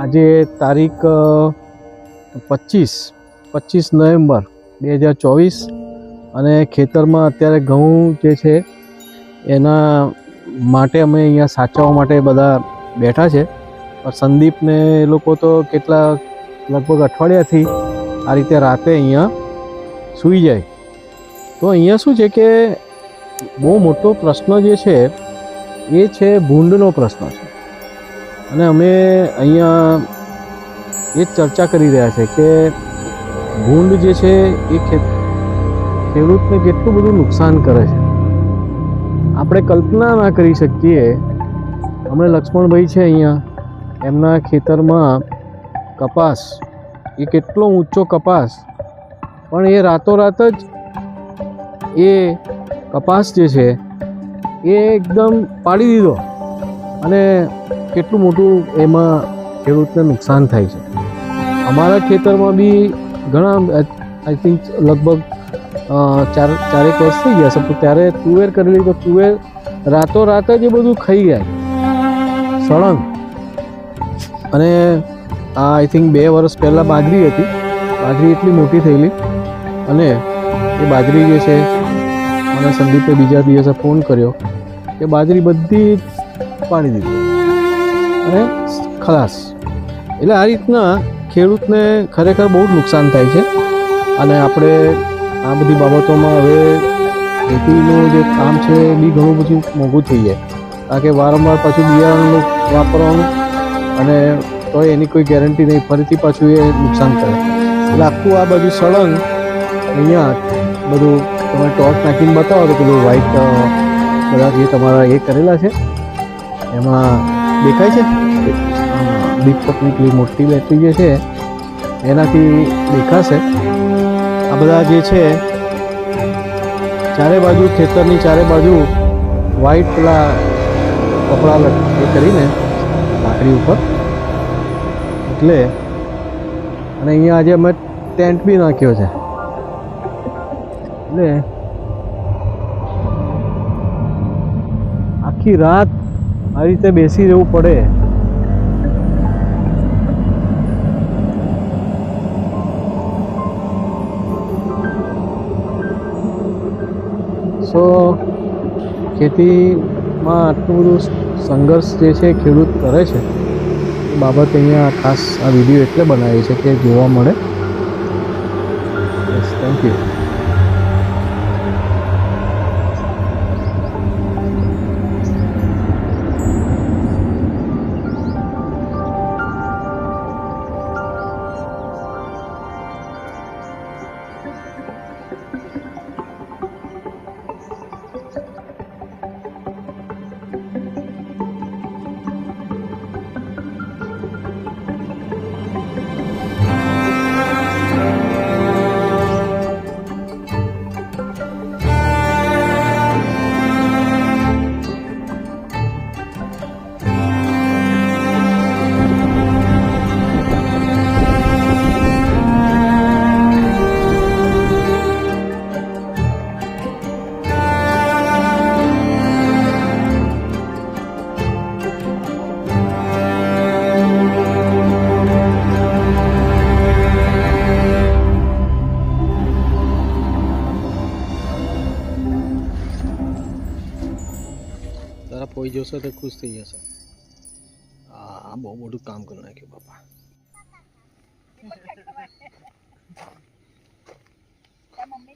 આજે તારીખ 25 નવેમ્બર 2024 અને ખેતરમાં અત્યારે ઘઉં જે છે એના માટે અમે અહીંયા સાચવવા માટે બધા બેઠા છે. સંદીપ ને એ લોકો તો કેટલા લગભગ અઠવાડિયાથી આ રીતે રાતે અહીંયા સૂઈ જાય. તો અહીંયા શું છે કે બહુ મોટો પ્રશ્ન જે છે એ છે ભૂંડનો પ્રશ્ન છે. અને અમે અહીંયા એ જ ચર્ચા કરી રહ્યા છે કે ભૂંડ જે છે એ ખેડૂતને કેટલું બધું નુકસાન કરે છે, આપણે કલ્પના ના કરી શકીએ. હમણાં લક્ષ્મણભાઈ છે અહીંયા, એમના ખેતરમાં કપાસ, એ કેટલો ઊંચો કપાસ, પણ એ રાતોરાત જ એ કપાસ જે છે એ એકદમ પાડી દીધો અને કેટલું મોટું એમાં ખેડૂતને નુકસાન થાય છે. અમારા ખેતરમાં બી ઘણા આઈ થિંક લગભગ ચારેક વર્ષ થઈ ગયા છે, ત્યારે તુવેર કરેલી, તો તુવેર રાતોરાત જ એ બધું ખાઈ ગયા સળંગ. અને આ આઈ થિંક 2 વર્ષ પહેલાં બાજરી હતી, બાજરી એટલી મોટી થયેલી અને એ બાજરી જે છે મને સંદીપે બીજા દિવસે ફોન કર્યો કે બાજરી બધી પાડી દીધી અને ખલાસ. એટલે આ રીતના ખેડૂતને ખરેખર બહુ જ નુકસાન થાય છે. અને આપણે આ બધી બાબતોમાં હવે ખેતીનું જે કામ છે એ બી ઘણું બધું મોંઘું થઈ જાય, કારણ કે વારંવાર પાછું બિયારણનું વાપરવાનું અને તો એની કોઈ ગેરંટી નહીં, ફરીથી પાછું એ નુકસાન કરે. એટલે આખું આ બાજુ સળંગ અહીંયા બધું તમે ટોર્ચ નાખીને બતાવો તો પેલું વ્હાઈટ બધા જે તમારા એ કરેલા છે એમાં દેખાય છે. દીપકની પેલી મોટી બેટરી જે છે એનાથી દેખાશે. આ બધા જે છે ચારે બાજુ, ખેતરની ચારે બાજુ વ્હાઈટ પેલા કપડાં એ કરીને લાકડી ઉપર, એટલે અને અહીંયા આજે અમે ટેન્ટ બી નાખ્યો છે. એટલે આખી રાત આ રીતે બેસી રહેવું પડે. સો ખેતીમાં આટલું બધું સંઘર્ષ જે છે ખેડૂત કરે છે એ બાબત અહીંયા ખાસ આ વિડીયો એટલે બનાવી છે કે જોવા મળે. Yes, thank you. તારા પોઈ જોશે તો ખુશ થઈ જશે. હા, બહુ મોટું કામ કરી નાખ્યું બાપા. મમ્મી